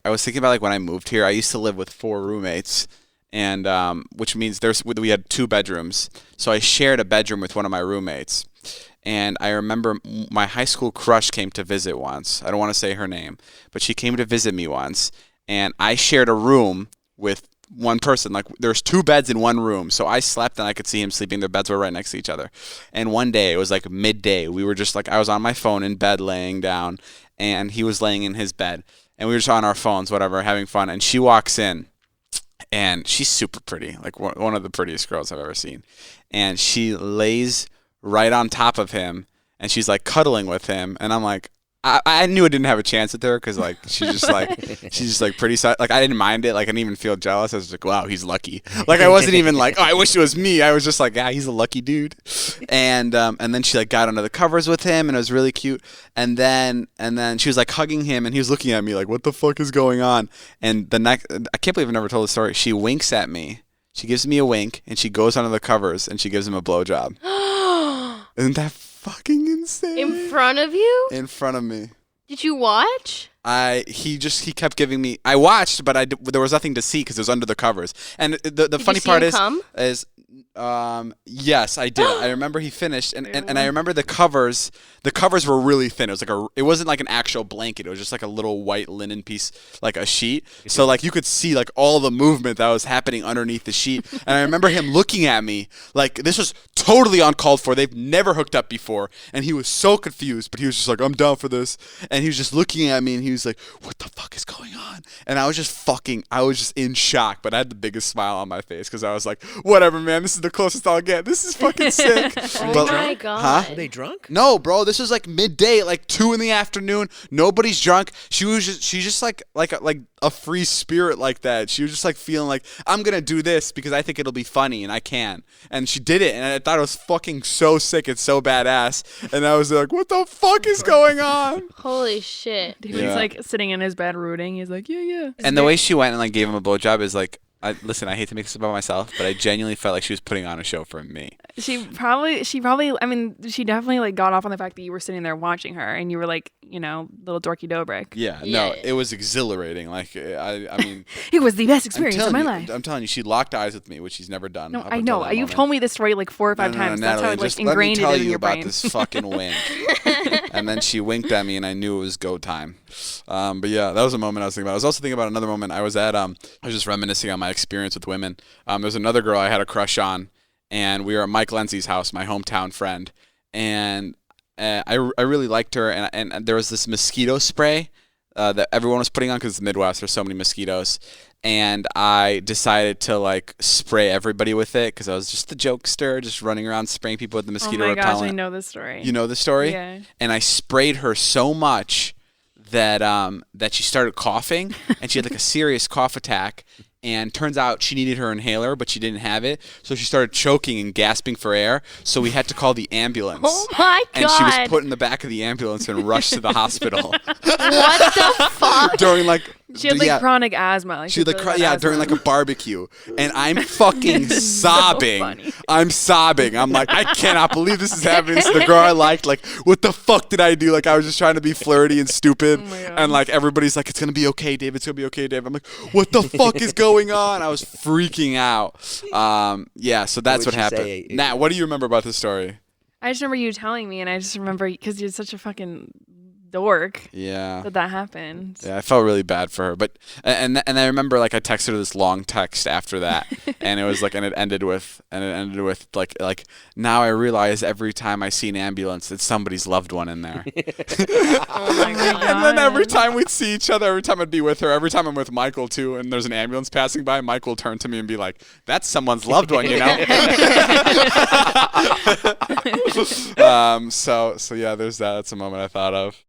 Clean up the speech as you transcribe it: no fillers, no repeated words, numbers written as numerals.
I was thinking about like when I moved here. I used to live with 4 roommates, and which means we had 2 bedrooms. So I shared a bedroom with one of my roommates. And I remember my high school crush came to visit once. I don't want to say her name, but she came to visit me once, and I shared a room with one person. Like, there's 2 beds in one room, so I slept and I could see him sleeping. Their beds were right next to each other. And one day, it was like midday, we were just like, I was on my phone in bed laying down, and he was laying in his bed, and we were just on our phones, whatever, having fun. And she walks in, and she's super pretty, like one of the prettiest girls I've ever seen. And she lays right on top of him, and she's like cuddling with him, and I'm like, I knew I didn't have a chance with her because like she's just like pretty like I didn't mind it, like I didn't even feel jealous. I was like, wow, he's lucky. Like I wasn't even like, oh, I wish it was me. I was just like, yeah, he's a lucky dude. And then she like got under the covers with him, and it was really cute. And then she was like hugging him, and he was looking at me like, what the fuck is going on? And I can't believe I never told the story. She winks at me. She gives me a wink, and she goes under the covers, and she gives him a blowjob. Isn't that fucking insane? In front of you? In front of me. Did you watch? He kept giving me. I watched, but there was nothing to see because it was under the covers. And the funny part is yes, I did. I remember he finished, and I remember the covers. The covers were really thin. It wasn't like an actual blanket. It was just like a little white linen piece, like a sheet. So like you could see like all the movement that was happening underneath the sheet. And I remember him looking at me like this was totally uncalled for. They've never hooked up before, and he was so confused. But he was just like, I'm down for this. And he was just looking at me, and he was like, what the fuck is going on? And I was just in shock. But I had the biggest smile on my face because I was like, whatever, man. This is the closest I'll get. This is fucking sick. Oh my God. Huh? Were they drunk? No, bro. This was like midday, like 2 PM. Nobody's drunk. She's just like a free spirit like that. She was just like feeling like, I'm gonna do this because I think it'll be funny and I can. And she did it, and I thought it was fucking so sick and so badass. And I was like, what the fuck is going on? Holy shit. Dude, he's like sitting in his bed rooting. He's like, yeah. And the way she went and like gave him a blowjob is like, listen, I hate to make this about myself, but I genuinely felt like she was putting on a show for me. She probably, I mean, she definitely like got off on the fact that you were sitting there watching her and you were like, you know, little dorky Dobrik. Yeah, no, it was exhilarating. Like, I mean. It was the best experience of my life. I'm telling you, she locked eyes with me, which she's never done. No, I know. You've told me this story like 4 or 5 times. No, That's Natalie, how like just ingrained it let me is tell in you your about brain. this fucking wink. And then she winked at me, and I knew it was go time. But yeah, that was a moment I was thinking about. I was also thinking about another moment. I was just reminiscing on my experience with women. There was another girl I had a crush on, and we were at Mike Lindsay's house, my hometown friend, and I really liked her, and there was this mosquito spray that everyone was putting on because it's the Midwest. There's so many mosquitoes, and I decided to like spray everybody with it because I was just the jokester, just running around spraying people with the mosquito repellent. Oh my gosh, I know this story. You know the story? Yeah. And I sprayed her so much that she started coughing, and she had like a serious cough attack. And turns out she needed her inhaler, but she didn't have it. So she started choking and gasping for air. So we had to call the ambulance. Oh my God. And she was put in the back of the ambulance and rushed to the hospital. What the fuck? During like She had like chronic asthma. Like, she had like during like a barbecue, and I'm fucking sobbing. funny. I'm sobbing. I'm like, I cannot believe this is happening. It's the girl I liked. Like, what the fuck did I do? Like, I was just trying to be flirty and stupid, and like everybody's like, it's gonna be okay, Dave. It's gonna be okay, Dave. I'm like, what the fuck is going on? I was freaking out. Yeah. So that's what happened. Nat, what do you remember about this story? I just remember you telling me, and I just remember because you're such a fucking dork. Yeah. That happened. Yeah, I felt really bad for her, but and I remember like I texted her this long text after that, and it was like, and it ended with like now I realize every time I see an ambulance, it's somebody's loved one in there. Oh my God. And then every time we'd see each other, every time I'd be with her, every time I'm with Michael too, and there's an ambulance passing by, Michael would turn to me and be like, "That's someone's loved one, you know." So yeah, there's that. That's a moment I thought of.